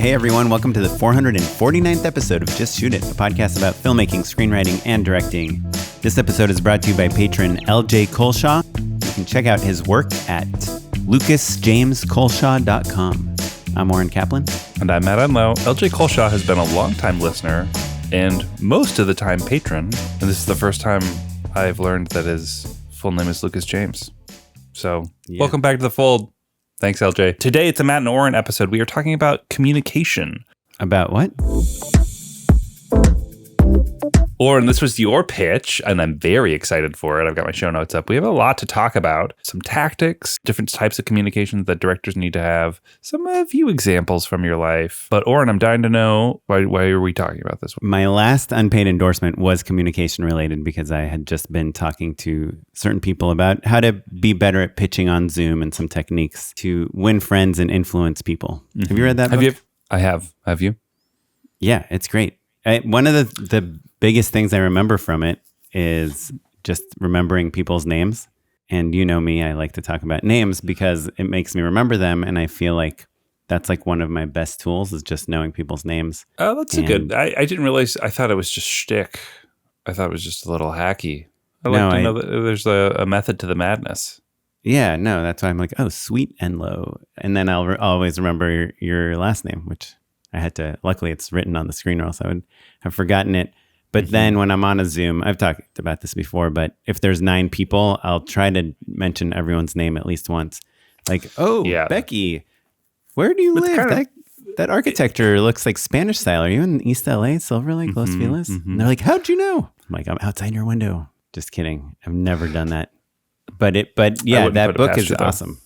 Hey everyone, welcome to the 449th episode of Just Shoot It, a podcast about filmmaking, screenwriting, and directing. This episode is brought to you by patron LJ Colshaw. You can check out his work at lucasjamescolshaw.com. I'm Oren Kaplan. And I'm Matt Enlow. LJ Colshaw has been a longtime listener and most of the time patron. And this is the first time I've learned that his full name is Lucas James. So Welcome back to the fold. Thanks, LJ. Today, it's a Matt and Oren episode. We are talking about communication. About what? Oren, this was your pitch, and I'm very excited for it. I've got my show notes up. We have a lot to talk about. Some tactics, different types of communications that directors need to have, a few examples from your life. But Oren, I'm dying to know, why are we talking about this one? My last unpaid endorsement was communication related because I had just been talking to certain people about how to be better at pitching on Zoom and some techniques to win friends and influence people. Mm-hmm. Have you read that book? I have. Have you? Yeah, it's great. One of the biggest things I remember from it is just remembering people's names. And you know me, I like to talk about names because it makes me remember them. And I feel like that's like one of my best tools is just knowing people's names. Oh, that's a good. I didn't realize. I thought it was just shtick. I thought it was just a little hacky. I like to know that there's a method to the madness. Yeah, no, that's why I'm like, oh, sweet and low. And then I'll always remember your last name, which I had to, luckily it's written on the screen or else I would have forgotten it. But then when I'm on a Zoom, I've talked about this before, but if there's 9 people, I'll try to mention everyone's name at least once. Like, Becky, where do you live? That architecture looks like Spanish style. Are you in East LA, Silver Lake, Los Feliz? And they're like, how'd you know? I'm like, I'm outside your window. Just kidding. I've never done that. But that book is awesome.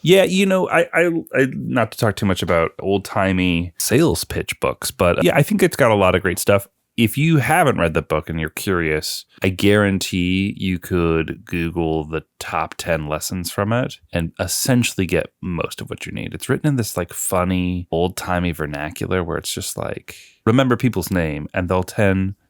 Yeah, I not to talk too much about old-timey sales pitch books, but yeah, I think it's got a lot of great stuff. If you haven't read the book and you're curious, I guarantee you could Google the top 10 lessons from it and essentially get most of what you need. It's written in this like funny, old-timey vernacular where it's just like, remember people's name, and they'll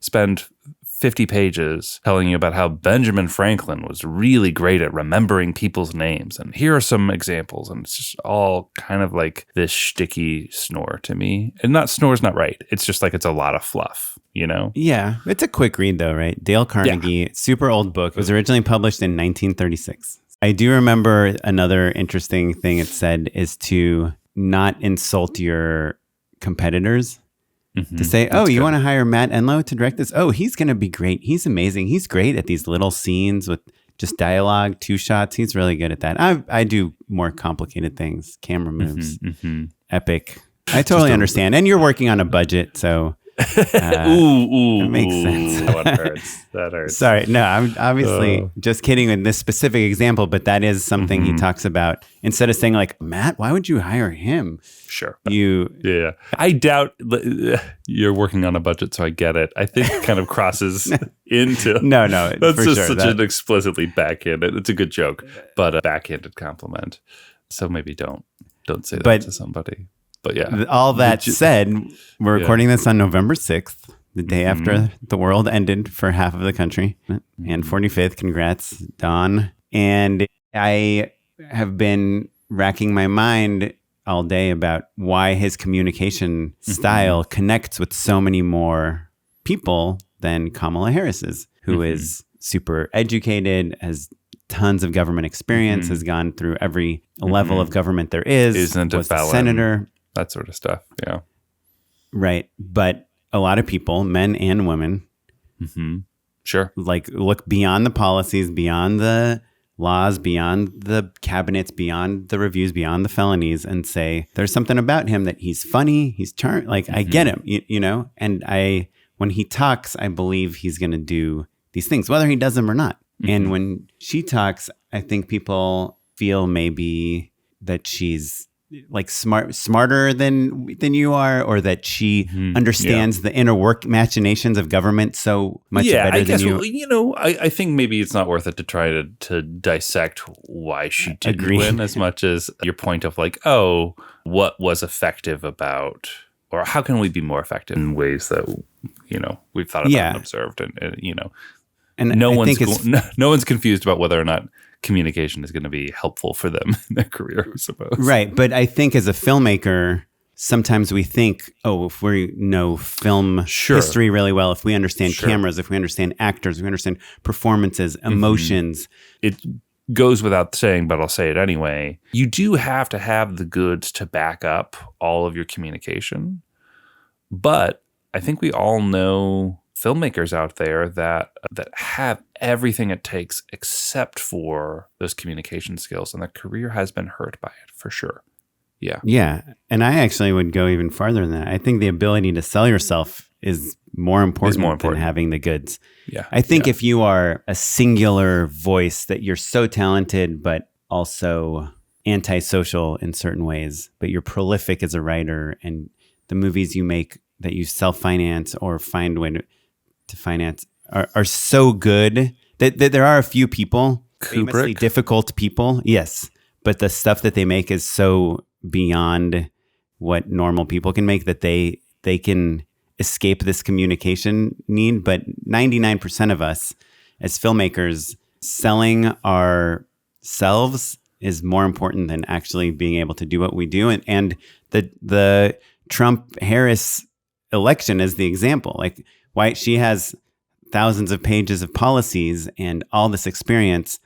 spend 50 pages telling you about how Benjamin Franklin was really great at remembering people's names. And here are some examples. And it's just all kind of like this shticky snore to me. And snore's not right. It's just like it's a lot of fluff, Yeah. It's a quick read though, right? Dale Carnegie, super old book. It was originally published in 1936. I do remember another interesting thing it said is to not insult your competitors. To say, you want to hire Matt Enlow to direct this? Oh, he's going to be great. He's amazing. He's great at these little scenes with just dialogue, 2 shots. He's really good at that. I do more complicated things, camera moves, epic. I totally understand. And you're working on a budget, so it makes sense. That hurts. Sorry. No, I'm obviously just kidding with this specific example, but that is something he talks about. Instead of saying like, Matt, why would you hire him? Sure. I doubt you're working on a budget, so I get it. I think it kind of crosses into no. That's just such an explicitly backhanded. It's a good joke, but a backhanded compliment. So maybe don't say that to somebody. But yeah. All that said, we're recording this on November 6th, the day after the world ended for half of the country. And 45th, congrats, Don. And I have been racking my mind all day about why his communication style connects with so many more people than Kamala Harris's, who is super educated, has tons of government experience, has gone through every level of government there is, was a senator. That sort of stuff, yeah. Right. But a lot of people, men and women, sure, like look beyond the policies, beyond the laws, beyond the cabinets, beyond the reviews, beyond the felonies, and say, there's something about him that he's funny, he's charming, like I get him, and when he talks, I believe he's going to do these things, whether he does them or not. And when she talks, I think people feel maybe that she's like smarter than you are, or that she understands the inner work machinations of government so much better than you. Well, I think maybe it's not worth it to try to dissect why she didn't win as much as your point of like, what was effective about, or how can we be more effective in ways that we've thought about and observed, and no one's confused about whether or not communication is going to be helpful for them in their career, I suppose. Right. But I think as a filmmaker, sometimes we think, oh, if we know film history really well, if we understand cameras, if we understand actors, if we understand performances, emotions. It goes without saying, but I'll say it anyway. You do have to have the goods to back up all of your communication. But I think we all know filmmakers out there that have everything it takes except for those communication skills, and their career has been hurt by it for sure. Yeah. Yeah. And I actually would go even farther than that. I think the ability to sell yourself is more important than having the goods. Yeah. I think if you are a singular voice, that you're so talented, but also antisocial in certain ways, but you're prolific as a writer, and the movies you make that you self-finance or find a way to finance are so good that there are a few people, famously difficult people, yes, but the stuff that they make is so beyond what normal people can make that they can escape this communication need. But 99% of us as filmmakers, selling ourselves is more important than actually being able to do what we do. And the Trump-Harris election is the example. Like, why she has thousands of pages of policies and all this experience,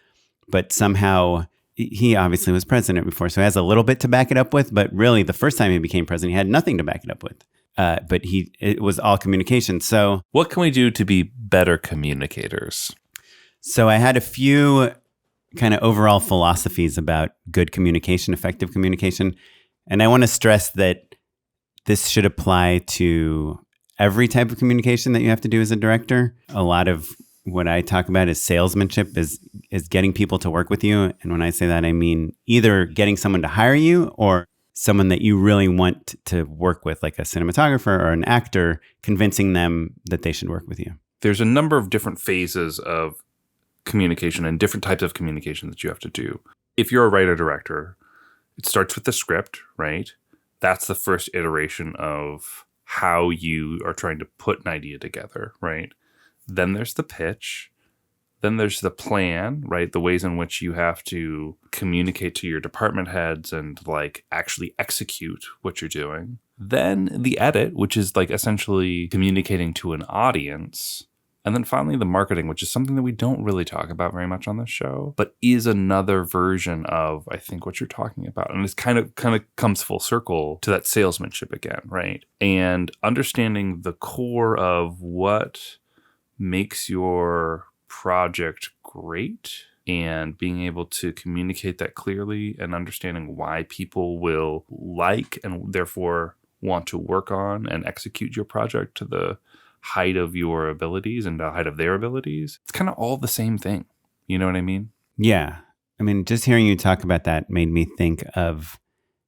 but somehow he obviously was president before, so he has a little bit to back it up with. But really, the first time he became president, he had nothing to back it up with. But it was all communication. So what can we do to be better communicators? So I had a few kind of overall philosophies about good communication, effective communication. And I want to stress that this should apply to every type of communication that you have to do as a director. A lot of what I talk about is salesmanship, is getting people to work with you. And when I say that, I mean either getting someone to hire you or someone that you really want to work with, like a cinematographer or an actor, convincing them that they should work with you. There's a number of different phases of communication and different types of communication that you have to do. If you're a writer-director, it starts with the script, right? That's the first iteration of how you are trying to put an idea together, right? Then there's the pitch. Then there's the plan, right? The ways in which you have to communicate to your department heads and like actually execute what you're doing. Then the edit, which is like essentially communicating to an audience. And then finally the marketing, which is something that we don't really talk about very much on this show, but is another version of, I think, what you're talking about. And it's kind of comes full circle to that salesmanship again, right? And understanding the core of what makes your project great and being able to communicate that clearly and understanding why people will like and therefore want to work on and execute your project to the height of your abilities and the height of their abilities. It's kind of all the same thing. You know what I mean? Yeah. I mean, just hearing you talk about that made me think of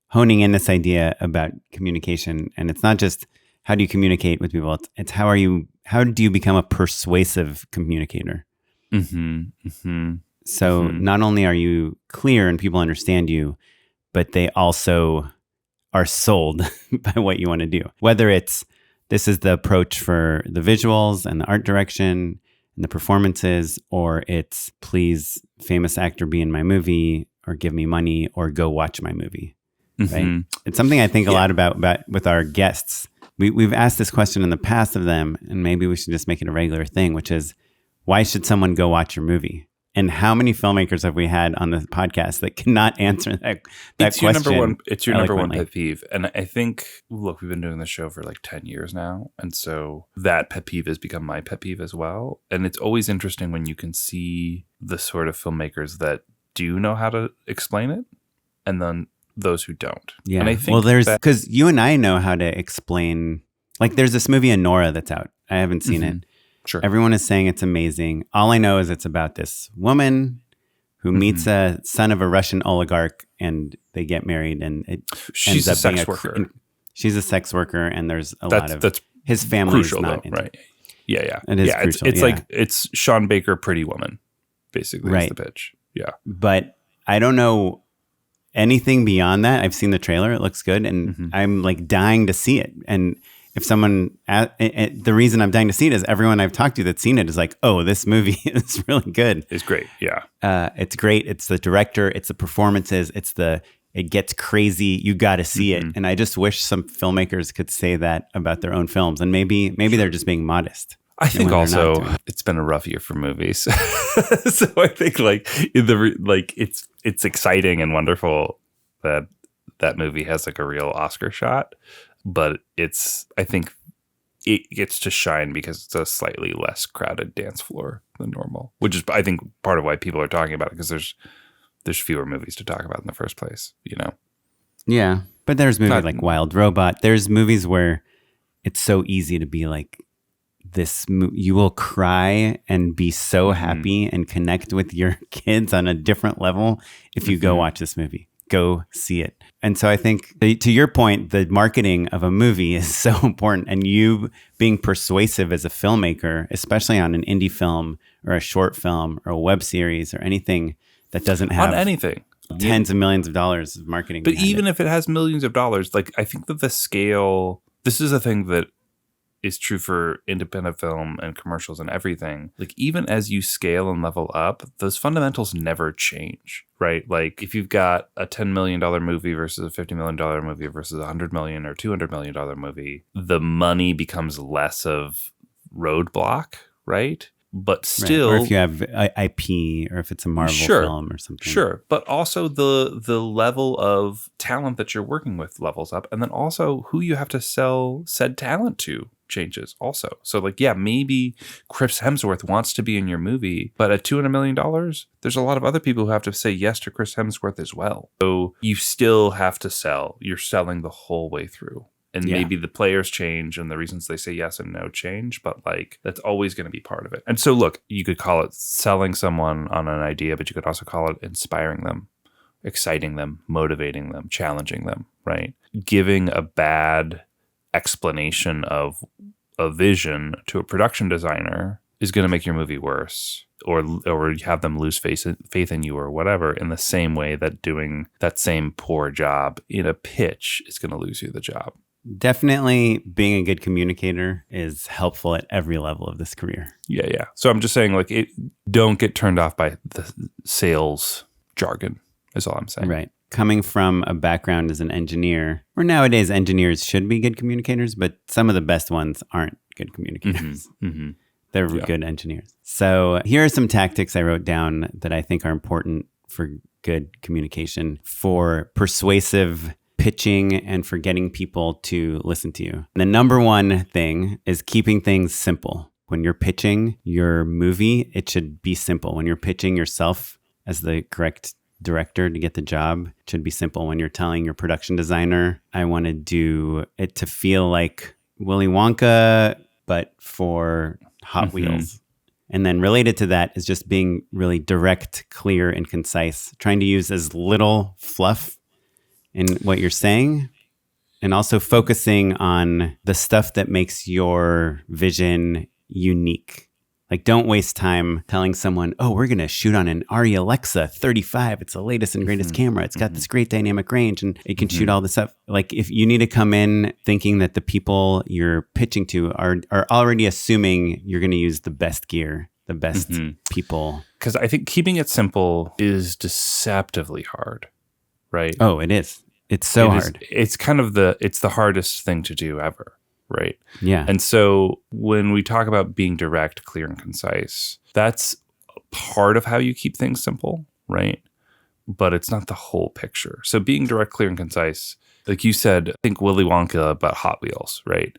honing in this idea about communication. And it's not just how do you communicate with people, it's how do you become a persuasive communicator? Mm-hmm. Mm-hmm. So not only are you clear and people understand you, but they also are sold by what you want to do. Whether it's this is the approach for the visuals and the art direction and the performances, or it's please, famous actor, be in my movie, or give me money, or go watch my movie. Right? It's something I think a lot about with our guests. We've asked this question in the past of them, and maybe we should just make it a regular thing, which is, why should someone go watch your movie? And how many filmmakers have we had on the podcast that cannot answer that question? It's your number one pet peeve. And I think, look, we've been doing this show for like 10 years now. And so that pet peeve has become my pet peeve as well. And it's always interesting when you can see the sort of filmmakers that do know how to explain it and then those who don't. Yeah. And I think because you and I know how to explain, like there's this movie Nora that's out. I haven't seen it. Sure. Everyone is saying it's amazing. All I know is it's about this woman who meets a son of a Russian oligarch and they get married, and she's a sex worker. She's a sex worker, and there's that's his family crucial, is not though, right? Yeah. It is crucial. It's like it's Sean Baker, Pretty Woman, basically. Right. Is the pitch. Yeah. But I don't know anything beyond that. I've seen the trailer; it looks good, and I'm like dying to see it. And if someone, the reason I'm dying to see it is everyone I've talked to that's seen it is like, oh, this movie is really good. It's great. Yeah. It's great. It's the director. It's the performances. It's It gets crazy. You got to see it. And I just wish some filmmakers could say that about their own films. And maybe they're just being modest. I think also it's been a rough year for movies. So I think it's exciting and wonderful that movie has like a real Oscar shot, but I think it gets to shine because it's a slightly less crowded dance floor than normal, which is, I think, part of why people are talking about it, because there's fewer movies to talk about in the first place, you know? Yeah. But there's movies like Wild Robot. There's movies where it's so easy to be like, you will cry and be so happy and connect with your kids on a different level if you go watch this movie. Go see it. And so I think, to your point, the marketing of a movie is so important. And you being persuasive as a filmmaker, especially on an indie film or a short film or a web series or anything that doesn't have tens of millions of dollars of marketing. But even if it has millions of dollars, like, I think that the scale, this is a thing that is true for independent film and commercials and everything. Like, even as you scale and level up, those fundamentals never change, right? Like, if you've got a $10 million movie versus a $50 million movie versus a $100 million or $200 million movie, the money becomes less of roadblock, right? But still, right. Or if you have IP, or if it's a Marvel film or something. Sure. But also the level of talent that you're working with levels up. And then also who you have to sell said talent to changes also. So like, yeah, maybe Chris Hemsworth wants to be in your movie, but at $200 million, there's a lot of other people who have to say yes to Chris Hemsworth as well. So you still have to sell. You're selling the whole way through. And maybe the players change and the reasons they say yes and no change, but like, that's always going to be part of it. And so look, you could call it selling someone on an idea, but you could also call it inspiring them, exciting them, motivating them, challenging them, right? Giving a bad explanation of a vision to a production designer is going to make your movie worse, or have them lose faith in you or whatever, in the same way that doing that same poor job in a pitch is going to lose you the job. Definitely being a good communicator is helpful at every level of this career. Yeah. So I'm just saying, like, don't get turned off by the sales jargon is all I'm saying. Right. Coming from a background as an engineer, or nowadays engineers should be good communicators, but some of the best ones aren't good communicators. They're good engineers. So here are some tactics I wrote down that I think are important for good communication, for persuasive pitching, and for getting people to listen to you. The number one thing is keeping things simple. When you're pitching your movie, it should be simple. When you're pitching yourself as the correct director to get the job, it should be simple. When you're telling your production designer, I want to do it to feel like Willy Wonka, but for Hot Wheels. And then related to that is just being really direct, clear, and concise, trying to use as little fluff in what you're saying, and also focusing on the stuff that makes your vision unique. Like, don't waste time telling someone, oh, we're going to shoot on an Arri Alexa 35. It's the latest and greatest camera. It's got this great dynamic range, and it can shoot all this stuff. Like, if you need to come in thinking that the people you're pitching to are already assuming you're going to use the best gear, the best people. Because I think keeping it simple is deceptively hard. Right. Oh, it is. It's so hard. It's kind of it's the hardest thing to do ever. Right. Yeah. And so when we talk about being direct, clear, and concise, that's part of how you keep things simple. Right. But it's not the whole picture. So being direct, clear, and concise, like you said, think Willy Wonka about Hot Wheels. Right.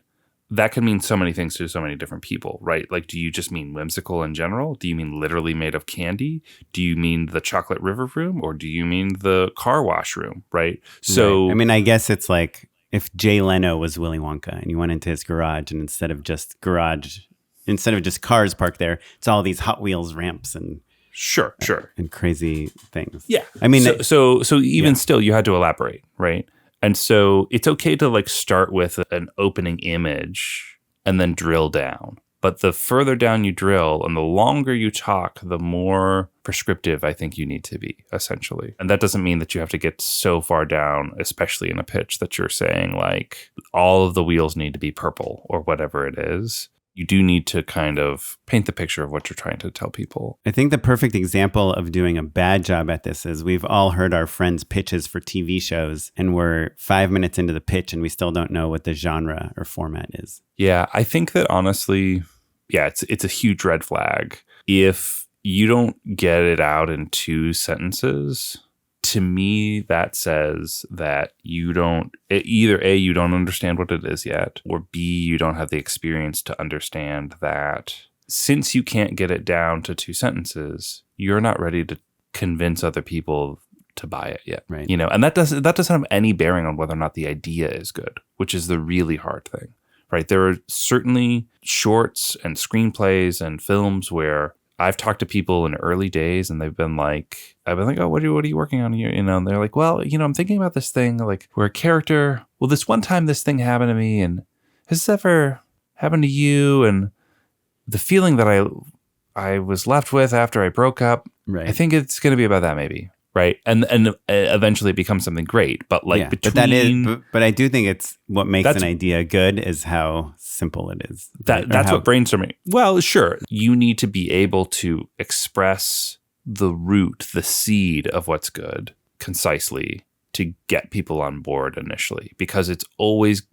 That can mean so many things to so many different people, right? Like, do you just mean whimsical in general? Do you mean literally made of candy? Do you mean the chocolate river room? Or do you mean the car wash room, right? So, right. I mean, I guess it's like if Jay Leno was Willy Wonka and you went into his garage, and instead of just cars parked there, it's all these Hot Wheels ramps and sure, and crazy things. Yeah. I mean, so even still, you had to elaborate, right? And so it's okay to like start with an opening image and then drill down. But the further down you drill and the longer you talk, the more prescriptive I think you need to be, essentially. And that doesn't mean that you have to get so far down, especially in a pitch, that you're saying like all of the wheels need to be purple or whatever it is. you do need to kind of paint the picture of what you're trying to tell people. I think the perfect example of doing a bad job at this is we've all heard our friends' pitches for TV shows, and we're 5 minutes into the pitch and we still don't know what the genre or format is. Yeah, I think that honestly, it's a huge red flag. If you don't get it out in 2 sentences, to me, that says that you don't, either A, you don't understand what it is yet, or B, you don't have the experience to understand that since you can't get it down to 2 sentences, you're not ready to convince other people to buy it yet. Right. And that doesn't have any bearing on whether or not the idea is good, which is the really hard thing, right? There are certainly shorts and screenplays and films where I've talked to people in early days and I've been like, oh, what are you working on here? And they're like, well, I'm thinking about this thing, like where a character, well, this one time this thing happened to me, and has this ever happened to you? And the feeling that I was left with after I broke up, right. I think it's going to be about that maybe. Right. And eventually it becomes something great. But but I do think it's what makes an idea good is how simple it is. That's what brainstorming. Well, sure. You need to be able to express the root, the seed of what's good concisely to get people on board initially, because it's always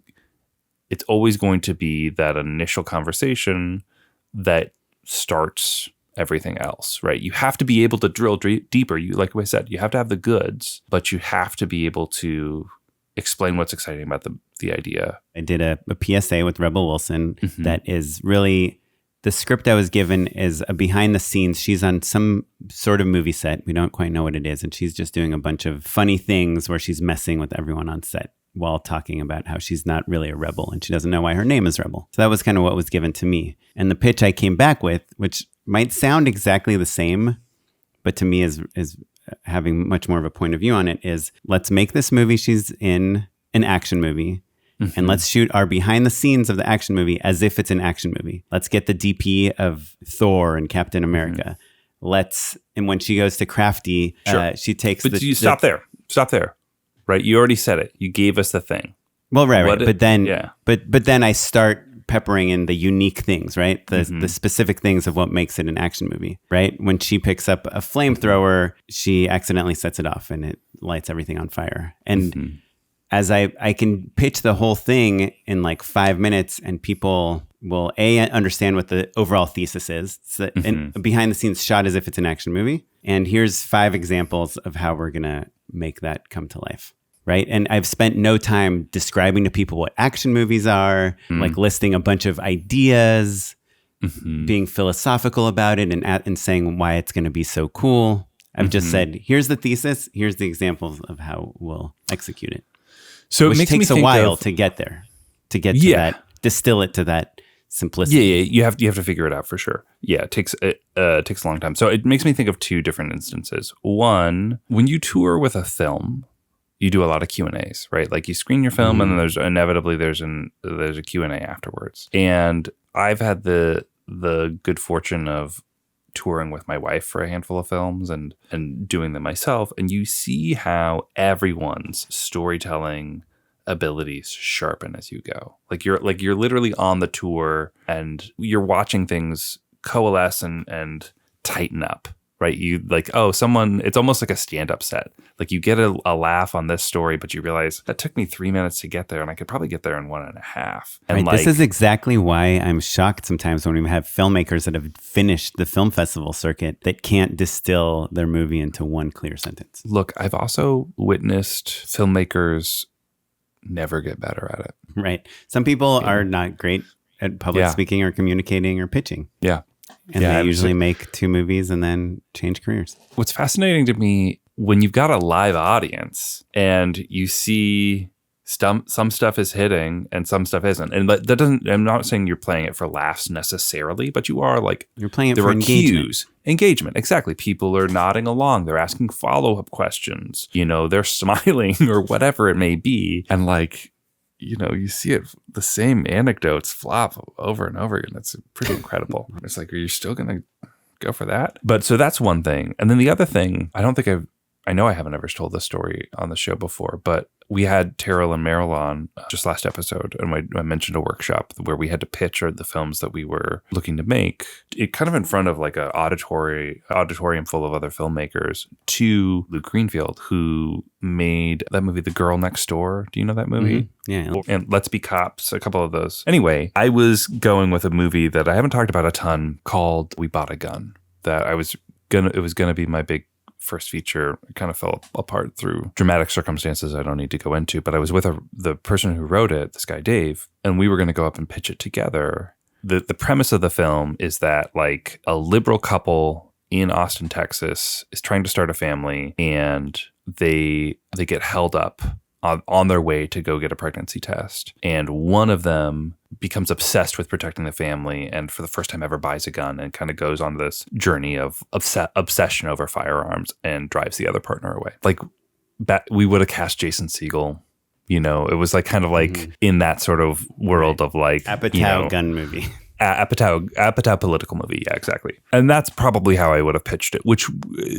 going to be that initial conversation that starts everything else, right? You have to be able to drill deeper. Like I said, you have to have the goods, but you have to be able to explain what's exciting about the idea. I did a PSA with Rebel Wilson that is really, the script I was given is a behind the scenes. She's on some sort of movie set. We don't quite know what it is. And she's just doing a bunch of funny things where she's messing with everyone on set while talking about how she's not really a rebel and she doesn't know why her name is Rebel. So that was kind of what was given to me. And the pitch I came back with, which might sound exactly the same, but to me is having much more of a point of view on it, is let's make this movie she's in an action movie, and let's shoot our behind the scenes of the action movie as if it's an action movie. Let's get the DP of Thor and Captain America. And when she goes to Crafty, she takes Stop there. Right? You already said it. You gave us the thing. Well, right. But then I start peppering in the unique things, right? The specific things of what makes it an action movie, right? When she picks up a flamethrower, she accidentally sets it off and it lights everything on fire. And as I can pitch the whole thing in like 5 minutes, and people will understand what the overall thesis is. So, and behind the scenes shot as if it's an action movie. And here's 5 examples of how we're going to make that come to life. Right. And I've spent no time describing to people what action movies are, like listing a bunch of ideas, being philosophical about it and saying why it's going to be so cool. I've just said, here's the thesis. Here's the examples of how we'll execute it. So it takes a while to get there, to that, distill it to that simplicity. Yeah. You have to figure it out for sure. Yeah. It takes a long time. So it makes me think of 2 different instances. One, when you tour with a film, you do a lot of Q&As, right? Like you screen your film and then there's a Q&A afterwards. And I've had the good fortune of touring with my wife for a handful of films and doing them myself. And you see how everyone's storytelling abilities sharpen as you go. Like you're literally on the tour and you're watching things coalesce and tighten up. Right. You like, it's almost like a stand-up set. Like you get a laugh on this story, but you realize that took me 3 minutes to get there and I could probably get there in 1.5. And this is exactly why I'm shocked sometimes when we have filmmakers that have finished the film festival circuit that can't distill their movie into one clear sentence. Look, I've also witnessed filmmakers never get better at it. Right. Some people are not great at public speaking or communicating or pitching. Yeah. And they usually make 2 movies and then change careers. What's fascinating to me, when you've got a live audience and you see some stuff is hitting and some stuff isn't. And that doesn't, I'm not saying you're playing it for laughs necessarily, but you are like, you're playing it for engagement. Cues. Engagement, exactly. People are nodding along. They're asking follow-up questions. They're smiling or whatever it may be. And like, you see it, the same anecdotes flop over and over again. It's pretty incredible. It's like, are you still going to go for that? But so that's one thing. And then the other thing, I I know I haven't ever told this story on the show before, but we had Terrell and Meryl on just last episode, and I mentioned a workshop where we had to pitch the films that we were looking to make, it kind of in front of like an auditorium full of other filmmakers, to Luke Greenfield, who made that movie, The Girl Next Door. Do you know that movie? Mm-hmm. Yeah. And Let's Be Cops, a couple of those. Anyway, I was going with a movie that I haven't talked about a ton called We Bought a Gun, that it was gonna be my big first feature. It kind of fell apart through dramatic circumstances I don't need to go into, but I was with the person who wrote it, this guy Dave, and we were going to go up and pitch it together. The premise of the film is that like a liberal couple in Austin, Texas is trying to start a family, and they get held up on their way to go get a pregnancy test. And one of them becomes obsessed with protecting the family, and for the first time ever buys a gun and kind of goes on this journey of obsession over firearms and drives the other partner away. Like we would have cast Jason Segel. You know, it was like kind of like in that sort of world of like Apatow gun movie. Apatow political movie. Yeah, exactly. And that's probably how I would have pitched it, which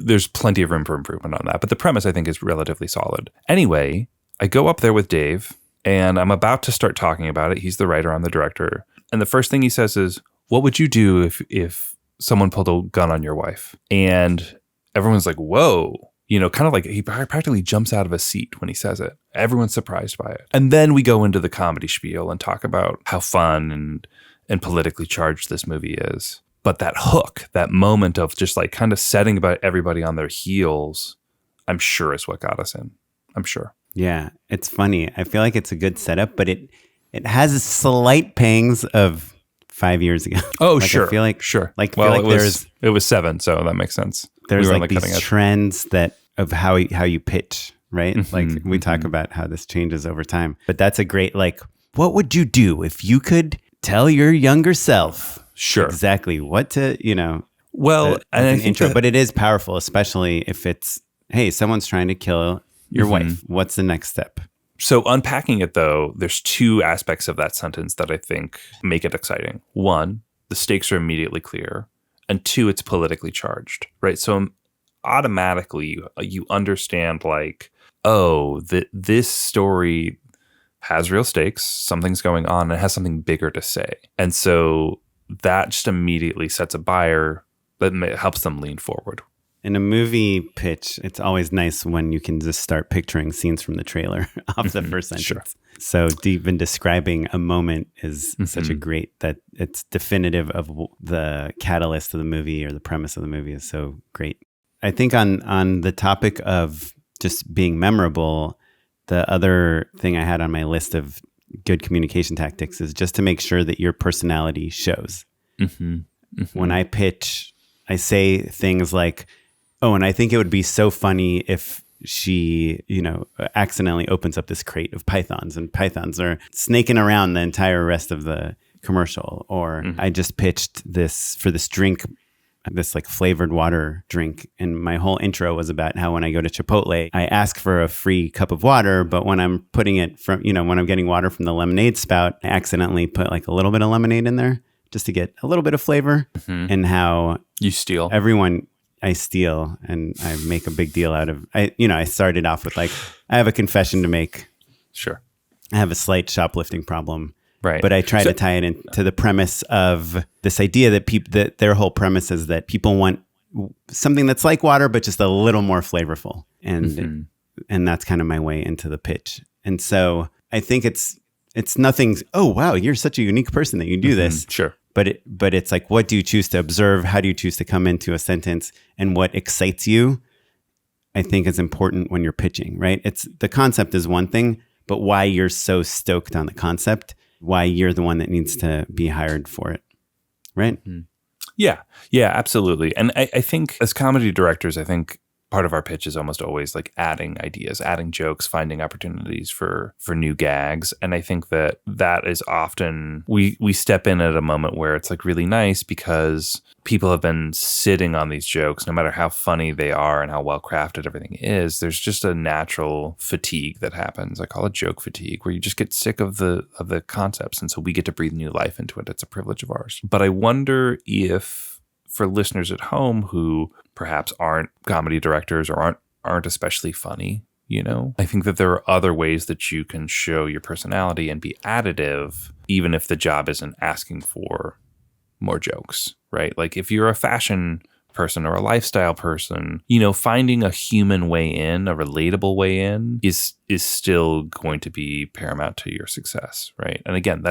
there's plenty of room for improvement on that. But the premise, I think, is relatively solid. Anyway, I go up there with Dave, and I'm about to start talking about it. He's the writer, I'm the director. And the first thing he says is, what would you do if someone pulled a gun on your wife? And everyone's like, whoa. You know, kind of like he practically jumps out of a seat when he says it. Everyone's surprised by it. And then we go into the comedy spiel and talk about how fun and politically charged this movie is. But that hook, that moment of just like kind of setting about everybody on their heels, I'm sure is what got us in. I'm sure. Yeah, it's funny. I feel like it's a good setup, but it has slight pangs of 5 years ago. Oh, like, sure. I feel like sure. Like, well, feel like it was 7, so that makes sense. There's like these trends of how you pitch, right? Mm-hmm, like we talk about how this changes over time. But that's a great like, what would you do if you could tell your younger self exactly what to, Well, and an intro, but it is powerful, especially if it's, hey, someone's trying to kill your wife. What's the next step? So unpacking it, though, there's 2 aspects of that sentence that I think make it exciting. 1, the stakes are immediately clear. And 2, it's politically charged, right? So automatically you understand like, oh, this story has real stakes, something's going on, and it has something bigger to say. And so that just immediately sets a buyer that helps them lean forward. In a movie pitch, it's always nice when you can just start picturing scenes from the trailer off the first sentence. Sure. So even describing a moment is such a great, that it's definitive of the catalyst of the movie or the premise of the movie is so great. I think on the topic of just being memorable, the other thing I had on my list of good communication tactics is just to make sure that your personality shows. When I pitch, I say things like, oh, and I think it would be so funny if she, accidentally opens up this crate of pythons, and pythons are snaking around the entire rest of the commercial. Or I just pitched this for this drink, this like flavored water drink. And my whole intro was about how when I go to Chipotle, I ask for a free cup of water, but when I'm putting it from, when I'm getting water from the lemonade spout, I accidentally put like a little bit of lemonade in there just to get a little bit of flavor. And how you steal. I steal, and I make a big deal out of, I started off with like, I have a confession to make. Sure. I have a slight shoplifting problem. Right. But I try to tie it into the premise of this idea that their whole premise is that people want something that's like water, but just a little more flavorful. And that's kind of my way into the pitch. And so I think it's nothing, oh, wow, you're such a unique person that you do this. Sure. But it's like, what do you choose to observe? How do you choose to come into a sentence? And what excites you, I think, is important when you're pitching, right? It's the concept is one thing, but why you're so stoked on the concept, why you're the one that needs to be hired for it, right? Yeah, absolutely. And I think as comedy directors, I think part of our pitch is almost always like adding ideas, adding jokes, finding opportunities for new gags. And I think that is often, we step in at a moment where it's like really nice because people have been sitting on these jokes, no matter how funny they are and how well crafted everything is. There's just a natural fatigue that happens. I call it joke fatigue, where you just get sick of the concepts. And so we get to breathe new life into it. It's a privilege of ours. But I wonder if for listeners at home who perhaps aren't comedy directors or aren't aren't especially funny. I think that there are other ways that you can show your personality and be additive, even if the job isn't asking for more jokes, right? Like if you're a fashion person or a lifestyle person, finding a human way in, a relatable way in is still going to be paramount to your success, right? And again,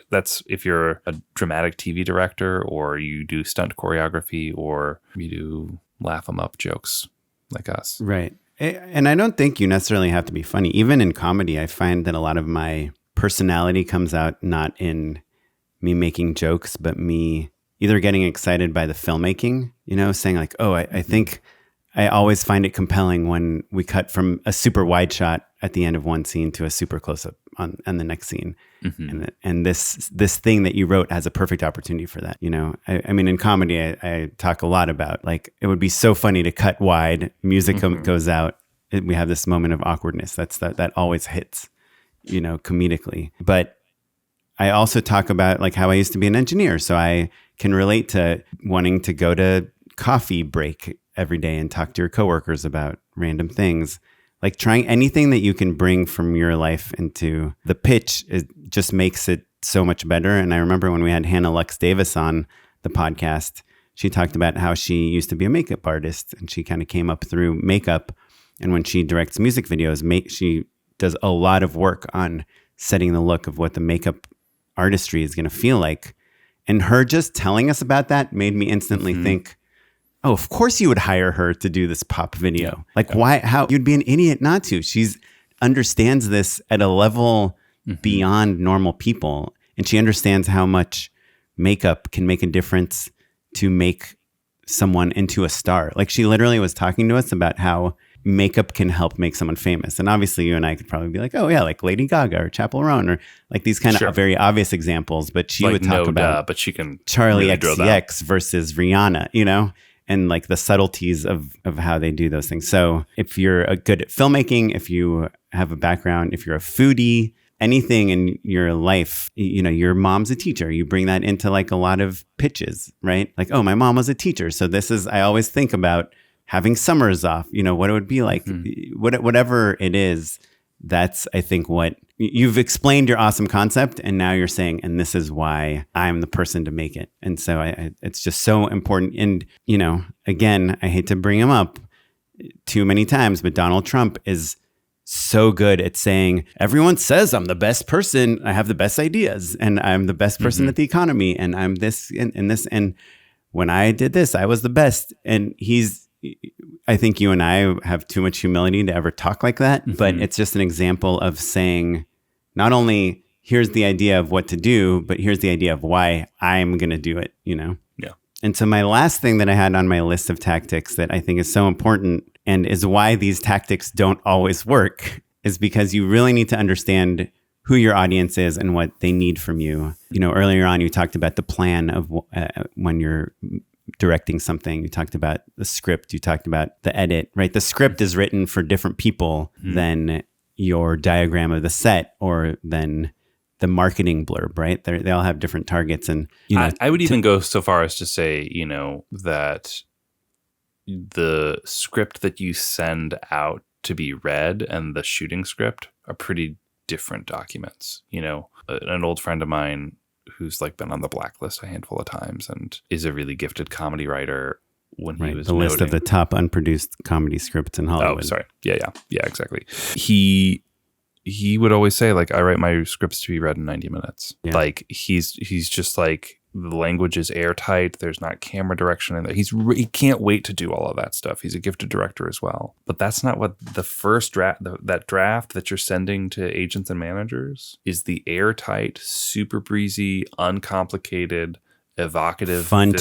that's if you're a dramatic TV director or you do stunt choreography or you do laugh 'em up jokes like us. Right. And I don't think you necessarily have to be funny. Even in comedy, I find that a lot of my personality comes out not in me making jokes, but me either getting excited by the filmmaking, saying like, oh, I think I always find it compelling when we cut from a super wide shot at the end of one scene to a super close up on the next scene. Mm-hmm. And this thing that you wrote has a perfect opportunity for that. I mean, in comedy, I talk a lot about like, it would be so funny to cut wide, music goes out. We have this moment of awkwardness. That always hits, comedically. But I also talk about like how I used to be an engineer. So I can relate to wanting to go to coffee break every day and talk to your coworkers about random things. Like trying anything that you can bring from your life into the pitch, it just makes it so much better. And I remember when we had Hannah Lux Davis on the podcast, she talked about how she used to be a makeup artist and she kind of came up through makeup. And when she directs music videos, she does a lot of work on setting the look of what the makeup artistry is going to feel like. And her just telling us about that made me instantly think, oh, of course you would hire her to do this pop video. Why? How? You'd be an idiot not to. She's understands this at a level beyond normal people. And she understands how much makeup can make a difference to make someone into a star. Like she literally was talking to us about how makeup can help make someone famous. And obviously you and I could probably be like, oh yeah, like Lady Gaga or Chappell Roan or like these kind of very obvious examples. But she would talk about but she can Charlie really XCX versus Rihanna, and like the subtleties of how they do those things. So if you're good at filmmaking, if you have a background, if you're a foodie, anything in your life, your mom's a teacher, you bring that into like a lot of pitches, right? Like, oh, my mom was a teacher. So I always think about having summers off, what it would be like, whatever it is. That's, I think, what you've explained your awesome concept. And now you're saying, and this is why I'm the person to make it. And so it's just so important. And, again, I hate to bring him up too many times, but Donald Trump is so good at saying, everyone says I'm the best person. I have the best ideas and I'm the best person at the economy. And I'm this and this. And when I did this, I was the best. And I think you and I have too much humility to ever talk like that, but it's just an example of saying, not only here's the idea of what to do, but here's the idea of why I'm going to do it, Yeah. And so my last thing that I had on my list of tactics that I think is so important and is why these tactics don't always work is because you really need to understand who your audience is and what they need from you. Earlier on, you talked about the plan of when you're directing something. You talked about the script. You talked about the edit, right? The script is written for different people than your diagram of the set or than the marketing blurb, right? They all have different targets. And, I would even go so far as to say, that the script that you send out to be read and the shooting script are pretty different documents. An old friend of mine who's like been on the blacklist a handful of times and is a really gifted comedy writer. When he was the list of the top unproduced comedy scripts in Hollywood. Oh, sorry. Yeah, exactly. He would always say like, I write my scripts to be read in 90 minutes. Yeah. Like he's just like, the language is airtight. There's not camera direction in there. He can't wait to do all of that stuff. He's a gifted director as well. But that's not what the first draft, that draft that you're sending to agents and managers is the airtight, super breezy, uncomplicated, evocative, fun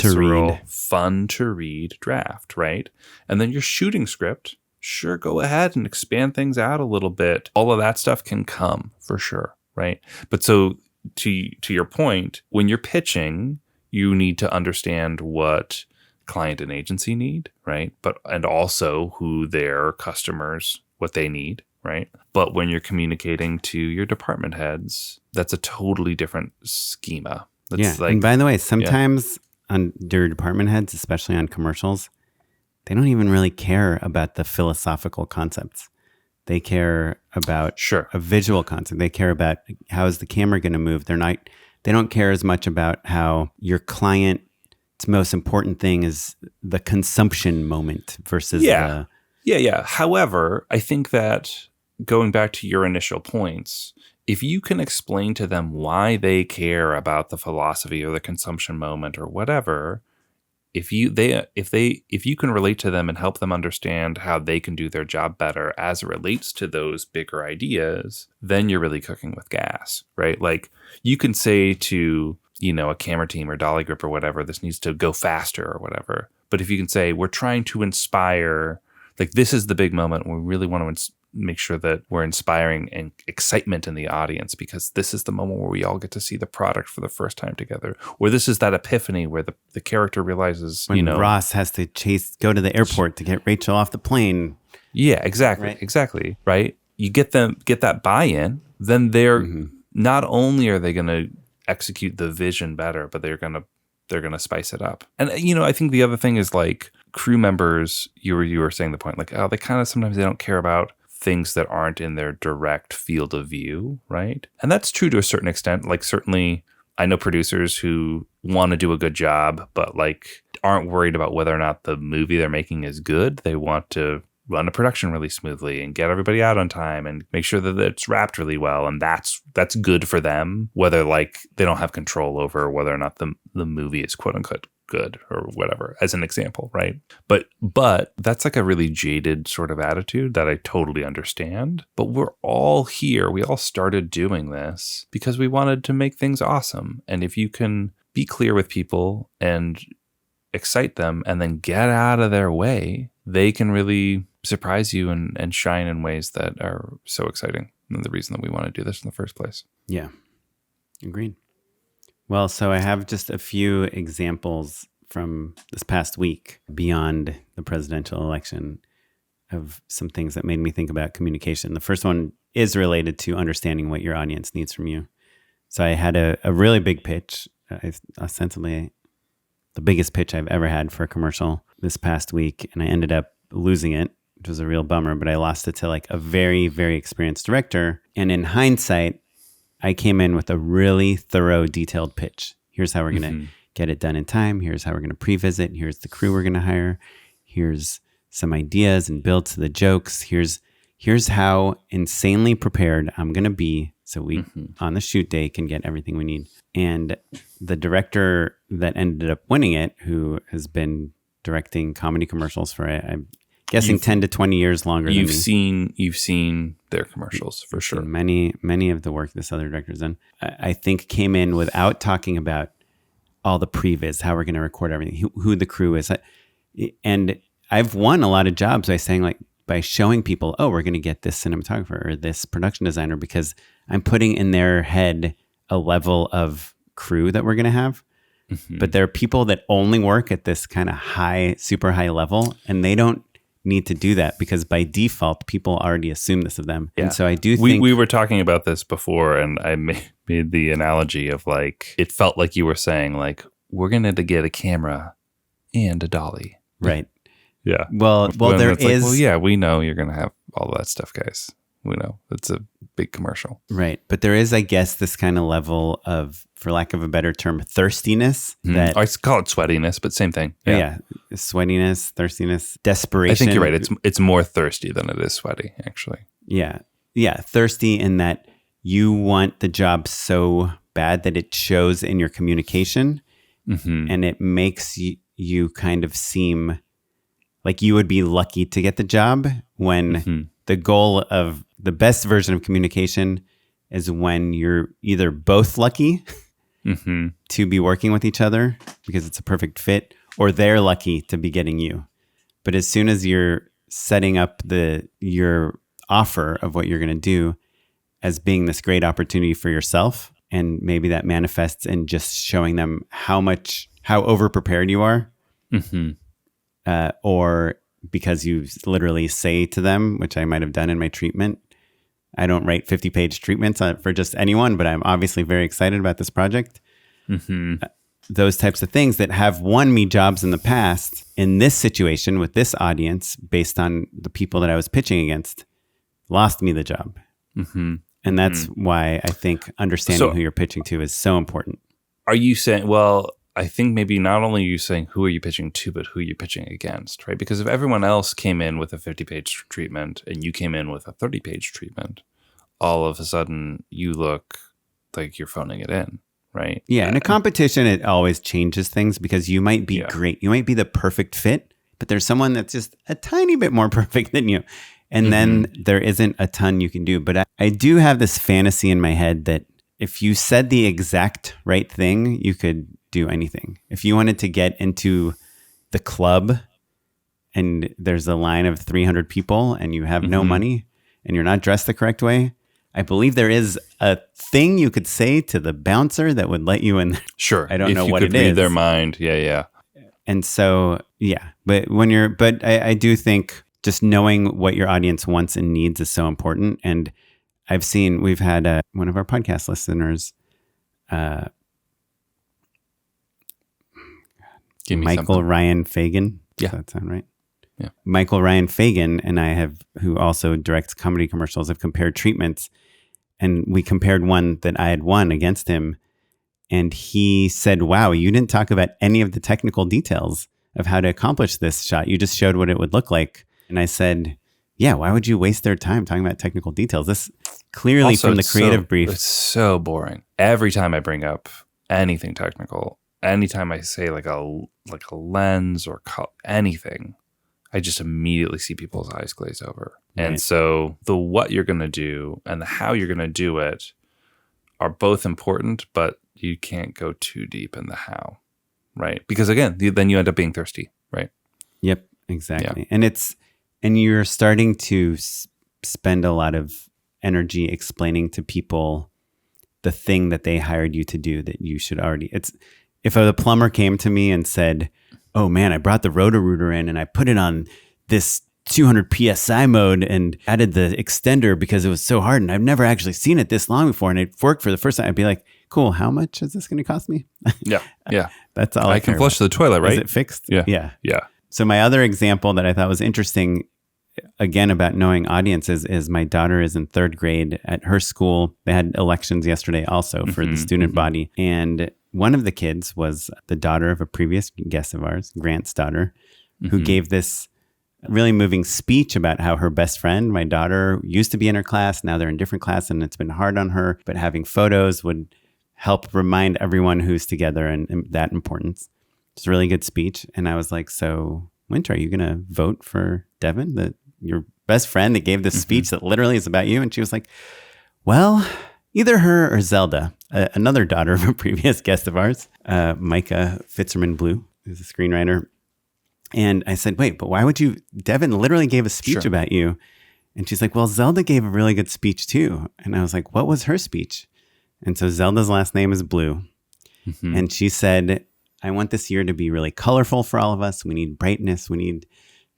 to read draft, right? And then your shooting script, sure, go ahead and expand things out a little bit. All of that stuff can come for sure, right? But so to your point, when you're pitching, you need to understand what client and agency need, right? And also who their customers, what they need, right? But when you're communicating to your department heads, that's a totally different schema. And by the way, sometimes on your department heads, especially on commercials, they don't even really care about the philosophical concepts. They care about a visual concept. They care about how is the camera going to move. They don't care as much about how your client's most important thing is the consumption moment versus Yeah. However, I think that going back to your initial points, if you can explain to them why they care about the philosophy or the consumption moment or whatever, if you can relate to them and help them understand how they can do their job better as it relates to those bigger ideas, then you're really cooking with gas, right? Like you can say to, a camera team or dolly grip or whatever, this needs to go faster or whatever. But if you can say, we're trying to inspire, like this is the big moment. We really want to make sure that we're inspiring and excitement in the audience because this is the moment where we all get to see the product for the first time together. Or this is that epiphany where the character realizes, when Ross has to go to the airport to get Rachel off the plane. Yeah, exactly. Right? Exactly. Right. You get that buy-in, then they're not only are they going to execute the vision better, but they're going to spice it up. And, I think the other thing is like crew members, you were saying the point, like, oh, they kind of sometimes they don't care about things that aren't in their direct field of view, right? And that's true to a certain extent. Like certainly I know producers who want to do a good job, but like aren't worried about whether or not the movie they're making is good. They want to run a production really smoothly and get everybody out on time and make sure that it's wrapped really well. And that's good for them, whether like they don't have control over whether or not the movie is quote unquote good or whatever, as an example, right? But that's like a really jaded sort of attitude that I totally understand. But we're all here. We all started doing this because we wanted to make things awesome. And if you can be clear with people and excite them and then get out of their way, they can really surprise you and shine in ways that are so exciting. And the reason that we want to do this in the first place. Yeah, agreed. Well, so I have just a few examples from this past week beyond the presidential election of some things that made me think about communication. The first one is related to understanding what your audience needs from you. So I had a really big pitch, ostensibly the biggest pitch I've ever had for a commercial this past week, and I ended up losing it, which was a real bummer, but I lost it to like a very, very experienced director. And in hindsight, I came in with a really thorough, detailed pitch. Here's how we're going to get it done in time. Here's how we're going to pre-visit. Here's the crew we're going to hire. Here's some ideas and build to the jokes. Here's how insanely prepared I'm going to be so we, on the shoot day, can get everything we need. And the director that ended up winning it, who has been directing comedy commercials for, I'm guessing 10 to 20 years longer than me. You've seen their commercials for sure. Many of the work this other director's done, I think came in without talking about all the previs, how we're going to record everything, who the crew is. And I've won a lot of jobs by showing people, oh, we're going to get this cinematographer or this production designer because I'm putting in their head a level of crew that we're going to have. But there are people that only work at this kind of high, super high level, and they don't need to do that because by default, people already assume this of them. Yeah. And so I do think... We were talking about this before, and I made the analogy of like, it felt like you were saying like, we're going to get a camera and a dolly. Right. Yeah. Well, there is... Like, well, yeah, we know you're going to have all that stuff, guys. We know. It's a big commercial. Right. But there is, I guess, this kind of level of, for lack of a better term, thirstiness. That I call it sweatiness, but same thing. Yeah. Sweatiness, thirstiness, desperation. I think you're right. It's more thirsty than it is sweaty, actually. Yeah. Yeah. Thirsty in that you want the job so bad that it shows in your communication and it makes you kind of seem like you would be lucky to get the job when the goal of the best version of communication is when you're either both lucky to be working with each other because it's a perfect fit, or they're lucky to be getting you. But as soon as you're setting up your offer of what you're going to do as being this great opportunity for yourself, and maybe that manifests in just showing them how over-prepared you are, or because you literally say to them, which I might have done in my treatment, I don't write 50-page treatments for just anyone, but I'm obviously very excited about this project. those types of things that have won me jobs in the past in this situation with this audience based on the people that I was pitching against lost me the job. Mm-hmm. And that's why I think understanding who you're pitching to is so important. Are you saying, well, I think maybe not only are you saying who are you pitching to, but who are you pitching against, right? Because if everyone else came in with a 50-page treatment and you came in with a 30-page treatment, all of a sudden you look like you're phoning it in, right? Yeah, in a competition, it always changes things because you might be great. You might be the perfect fit, but there's someone that's just a tiny bit more perfect than you. And then there isn't a ton you can do. But I do have this fantasy in my head that if you said the exact right thing, you could do anything. If you wanted to get into the club and there's a line of 300 people and you have no money and you're not dressed the correct way, I believe there is a thing you could say to the bouncer that would let you in. Sure. I don't know what it is. If you could read their mind. Yeah. And so, yeah. But I do think just knowing what your audience wants and needs is so important. And we've had one of our podcast listeners, Michael Ryan Fagan. Yeah. Does that sound right? Yeah. Michael Ryan Fagan and I who also directs comedy commercials, have compared treatments. And we compared one that I had won against him. And he said, wow, you didn't talk about any of the technical details of how to accomplish this shot. You just showed what it would look like. And I said, yeah, why would you waste their time talking about technical details? This clearly also, from the creative brief. It's so boring. Every time I bring up anything technical, anytime I say like a lens or anything, I just immediately see people's eyes glaze over. Right. And so the what you're going to do and the how you're going to do it are both important, but you can't go too deep in the how, right? Because again, then you end up being thirsty, right? Yep, exactly. Yeah. And you're starting to spend a lot of energy explaining to people the thing that they hired you to do that you should already. If the plumber came to me and said, oh man, I brought the Roto-Rooter in and I put it on this 200 PSI mode and added the extender because it was so hard and I've never actually seen it this long before and it worked for the first time, I'd be like, cool, how much is this going to cost me? Yeah. That's all I can flush the toilet, right? Is it fixed? Yeah. So my other example that I thought was interesting, again, about knowing audiences is my daughter is in third grade at her school. They had elections yesterday also for the student body. And one of the kids was the daughter of a previous guest of ours, Grant's daughter, who gave this really moving speech about how her best friend, my daughter, used to be in her class. Now they're in different class and it's been hard on her, but having photos would help remind everyone who's together and that importance. It's a really good speech. And I was like, so Winter, are you going to vote for Devin, your best friend that gave this speech that literally is about you? And she was like, well, either her or Zelda, another daughter of a previous guest of ours, Micah Fitzerman Blue, who's a screenwriter. And I said, wait, but why would you? Devin literally gave a speech about you. And she's like, well, Zelda gave a really good speech too. And I was like, what was her speech? And so Zelda's last name is Blue. And she said, I want this year to be really colorful for all of us. We need brightness. We need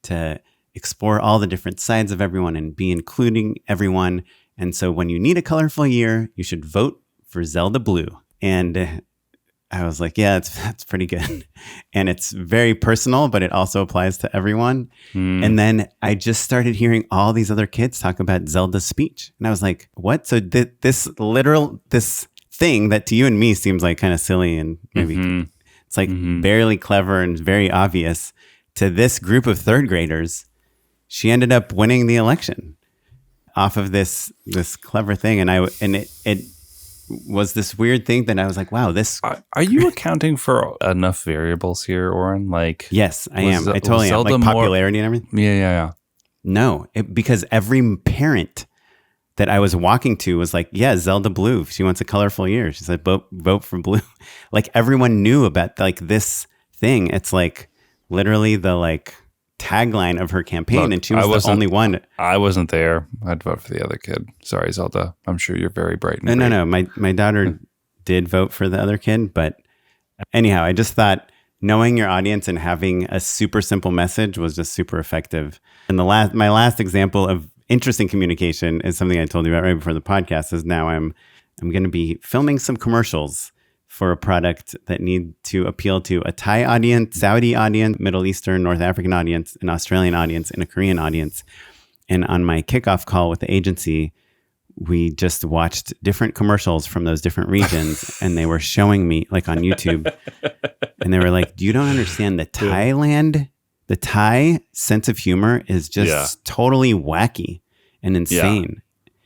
to explore all the different sides of everyone and be including everyone. And so when you need a colorful year, you should vote for Zelda Blue. And I was like, yeah, that's pretty good. And it's very personal, but it also applies to everyone. And then I just started hearing all these other kids talk about Zelda's speech. And I was like, what? So this thing that to you and me seems like kind of silly and maybe it's like barely clever and very obvious, to this group of third graders, she ended up winning the election off of this clever thing. And it was this weird thing that I was like, wow, this. Are you accounting for enough variables here, Oren? Like, yes, I am. I totally am. Like popularity and everything. Yeah. No, because every parent that I was walking to was like, yeah, Zelda Blue. She wants a colorful year. She said, vote for Blue. Like everyone knew about like this thing. It's like literally the like tagline of her campaign. Look, and she was the only one. I wasn't there. I'd vote for the other kid. Sorry, Zelda. I'm sure you're very bright. And No. My daughter did vote for the other kid. But anyhow, I just thought knowing your audience and having a super simple message was just super effective. And my last example of interesting communication is something I told you about right before the podcast. Is now I'm going to be filming some commercials for a product that need to appeal to a Thai audience, Saudi audience, Middle Eastern, North African audience, an Australian audience, and a Korean audience. And on my kickoff call with the agency, we just watched different commercials from those different regions, and they were showing me like on YouTube, and they were like, "You don't understand the Thai sense of humor is just totally wacky and insane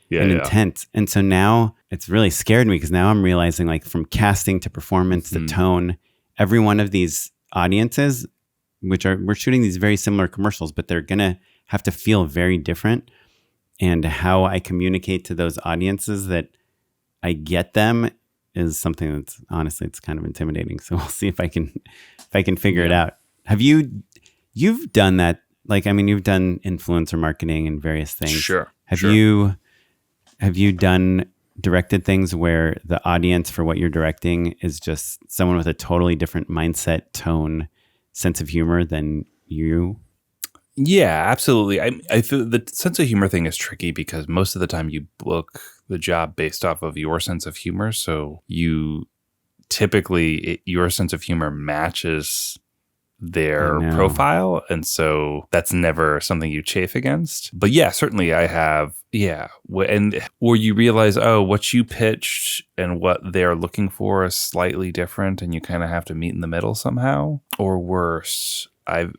and intense." And so now it's really scared me, because now I'm realizing, like, from casting to performance to tone, every one of these audiences, we're shooting these very similar commercials, but they're gonna have to feel very different. And how I communicate to those audiences that I get them is something that's, honestly, it's kind of intimidating. So we'll see if I can figure it out. You've done that? Like, I mean, you've done influencer marketing and various things. Sure. Have you directed things where the audience for what you're directing is just someone with a totally different mindset, tone, sense of humor than you? Yeah, absolutely. I feel the sense of humor thing is tricky, because most of the time you book the job based off of your sense of humor. So you typically, your sense of humor matches their profile. And so that's never something you chafe against. But yeah, certainly I have. Yeah. Or you realize, oh, what you pitched and what they're looking for is slightly different, and you kind of have to meet in the middle somehow. Or worse, I've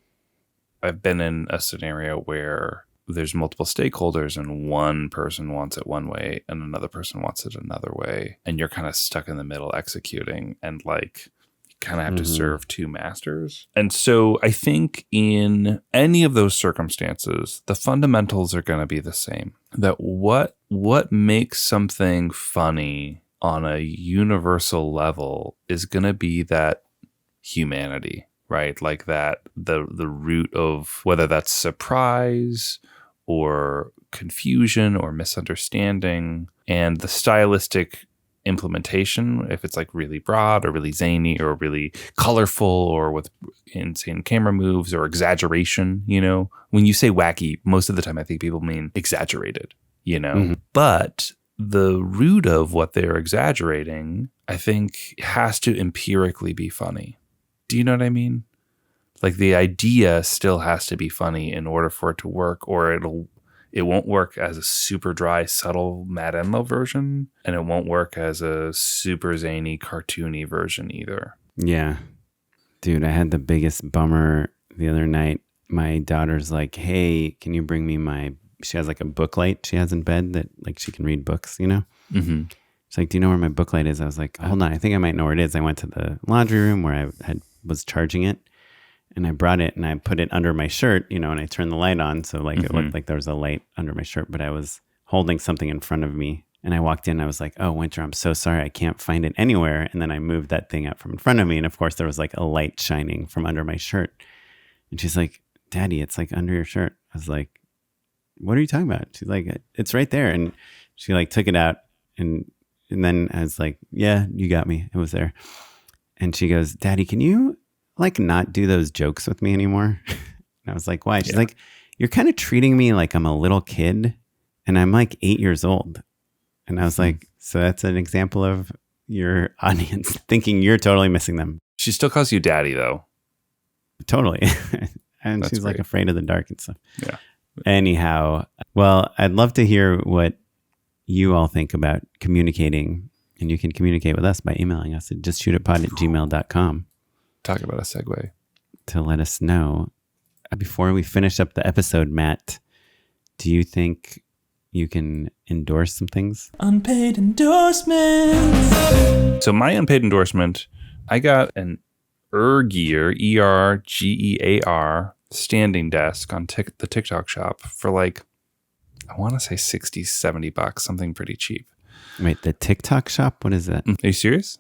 been in a scenario where there's multiple stakeholders, and one person wants it one way and another person wants it another way. And you're kind of stuck in the middle executing, and like, you kind of have to serve two masters. And so I think in any of those circumstances, the fundamentals are going to be the same. That what makes something funny on a universal level is going to be that humanity. Right? Like that, the root of whether that's surprise or confusion or misunderstanding, and the stylistic implementation, if it's like really broad or really zany or really colorful or with insane camera moves or exaggeration. You know, when you say wacky, most of the time I think people mean exaggerated, you know, but the root of what they're exaggerating, I think, has to empirically be funny. Do you know what I mean? Like, the idea still has to be funny in order for it to work, or it won't work as a super dry, subtle Matt Enlow version, and it won't work as a super zany, cartoony version either. Yeah. Dude, I had the biggest bummer the other night. My daughter's like, "Hey, can you bring me she has like a book light she has in bed that like she can read books, you know?" Mm-hmm. She's like, "Do you know where my book light is?" I was like, "Hold on, I think I might know where it is." I went to the laundry room where I was charging it, and I brought it and I put it under my shirt, you know, and I turned the light on. So like it looked like there was a light under my shirt, but I was holding something in front of me. And I walked in and I was like, "Oh, Winter, I'm so sorry. I can't find it anywhere." And then I moved that thing out from in front of me. And of course there was like a light shining from under my shirt. And she's like, "Daddy, it's like under your shirt." I was like, "What are you talking about?" She's like, "It's right there." And she like took it out, and then I was like, "Yeah, you got me. It was there." And she goes, "Daddy, can you like not do those jokes with me anymore?" And I was like, "Why?" She's like, "You're kind of treating me like I'm a little kid, and I'm like 8 years old." And I was like, "So that's an example of your audience thinking you're totally missing them." She still calls you daddy, though. Totally. And That's she's like great. afraid of the dark and stuff. Yeah. Anyhow, well, I'd love to hear what you all think about communicating. And you can communicate with us by emailing us at justshootitpod@gmail.com. Talk about a segue. To let us know. Before we finish up the episode, Matt, do you think you can endorse some things? Unpaid endorsements. So my unpaid endorsement, I got an Ergear, Ergear, standing desk on the TikTok shop for like, I want to say $60, $70, something pretty cheap. Wait, the TikTok shop? What is that? Are you serious?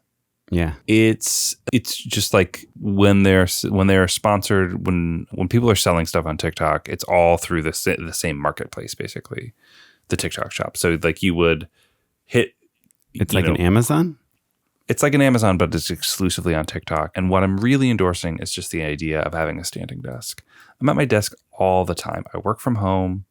Yeah. It's just like when they're sponsored, when people are selling stuff on TikTok, it's all through the same marketplace, basically, the TikTok shop. So like you would hit. It's like an Amazon? It's like an Amazon, but it's exclusively on TikTok. And what I'm really endorsing is just the idea of having a standing desk. I'm at my desk all the time. I work from home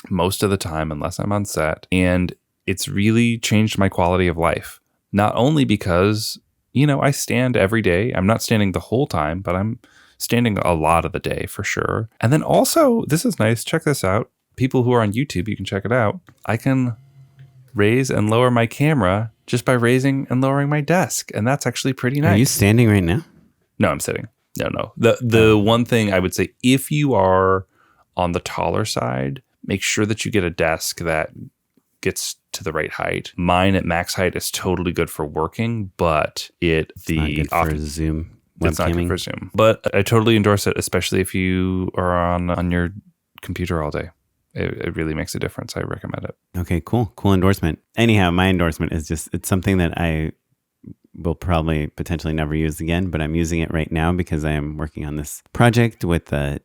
most of the time, unless I'm on set. And it's really changed my quality of life. Not only because I stand every day. I'm not standing the whole time, but I'm standing a lot of the day for sure. And then also, this is nice. Check this out. People who are on YouTube, you can check it out. I can raise and lower my camera just by raising and lowering my desk. And that's actually pretty nice. Are you standing right now? No, I'm sitting. No. The one thing I would say, if you are on the taller side, make sure that you get a desk that gets to the right height. Mine at max height is totally good for working, but It's not good for Zoom webcamming. It's not good for Zoom. But I totally endorse it, especially if you are on your computer all day. It really makes a difference. I recommend it. Okay, cool endorsement. Anyhow, my endorsement is it's something that I will probably potentially never use again, but I'm using it right now because I am working on this project with the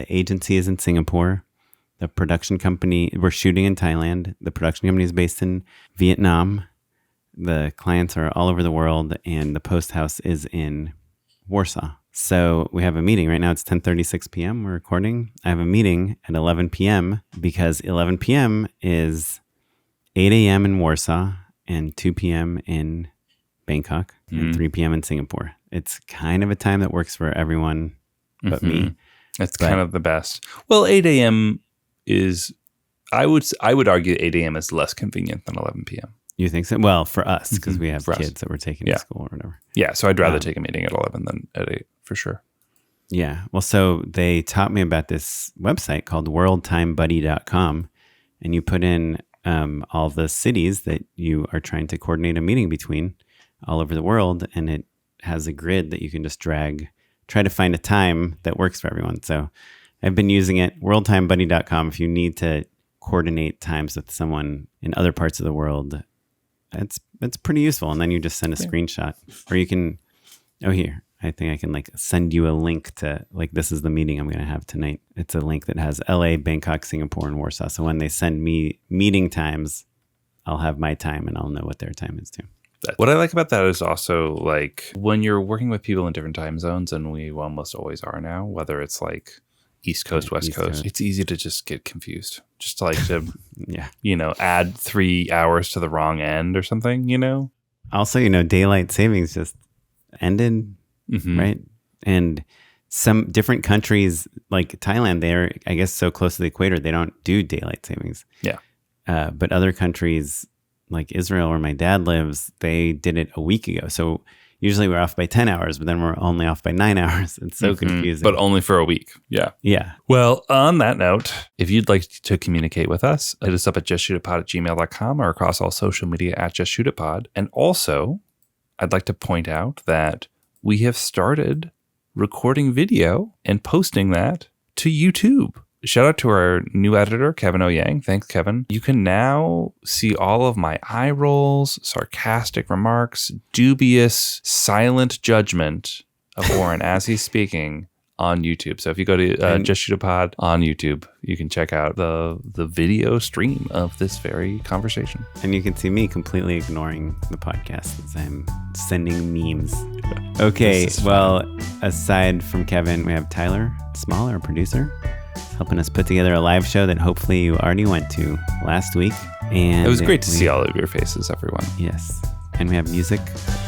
agency is in Singapore. The production company, we're shooting in Thailand. The production company is based in Vietnam. The clients are all over the world, and the post house is in Warsaw. So we have a meeting right now. It's 10:36 p.m. We're recording. I have a meeting at 11 p.m. because 11 p.m. is 8 a.m. in Warsaw and 2 p.m. in Bangkok and 3 p.m. in Singapore. It's kind of a time that works for everyone but me. It's kind of the best. Well, 8 a.m. is, I would argue 8 a.m. is less convenient than 11 p.m. You think so? Well, for us, because we have kids that we're taking to school or whatever. Yeah, so I'd rather take a meeting at 11 than at 8, for sure. Yeah. Well, so they taught me about this website called worldtimebuddy.com, and you put in all the cities that you are trying to coordinate a meeting between all over the world, and it has a grid that you can just drag, try to find a time that works for everyone. So I've been using it, worldtimebuddy.com. If you need to coordinate times with someone in other parts of the world, it's pretty useful. And then you just send a screenshot, or you can, here, I think I can send you a link to this is the meeting I'm going to have tonight. It's a link that has LA, Bangkok, Singapore, and Warsaw. So when they send me meeting times, I'll have my time and I'll know what their time is too. What I like about that is also when you're working with people in different time zones, and we almost always are now, whether it's East Coast, West Coast, it's easy to just get confused. Just add 3 hours to the wrong end or something, Also, daylight savings just ended, right? And some different countries like Thailand, they're, I guess, so close to the equator, they don't do daylight savings. Yeah. But other countries like Israel, where my dad lives, they did it a week ago. So usually we're off by 10 hours, but then we're only off by 9 hours. It's so confusing. But only for a week. Yeah. Yeah. Well, on that note, if you'd like to communicate with us, hit us up at justshootitpod@gmail.com or across all social media at justshootitpod. And also, I'd like to point out that we have started recording video and posting that to YouTube. Shout out to our new editor, Kevin O'Yang. Thanks, Kevin. You can now see all of my eye rolls, sarcastic remarks, dubious, silent judgment of Oren as he's speaking on YouTube. So if you go to Just Shoot a Pod on YouTube, you can check out the video stream of this very conversation. And you can see me completely ignoring the podcast as I'm sending memes. Okay, well, aside from Kevin, we have Tyler Small, our producer, helping us put together a live show that hopefully you already went to last week. And it was great to see all of your faces, everyone. Yes. And we have music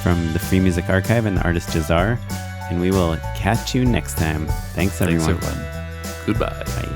from the Free Music Archive and the artist Jazar. And we will catch you next time. Thanks, everyone. Thanks, everyone. Goodbye. Bye.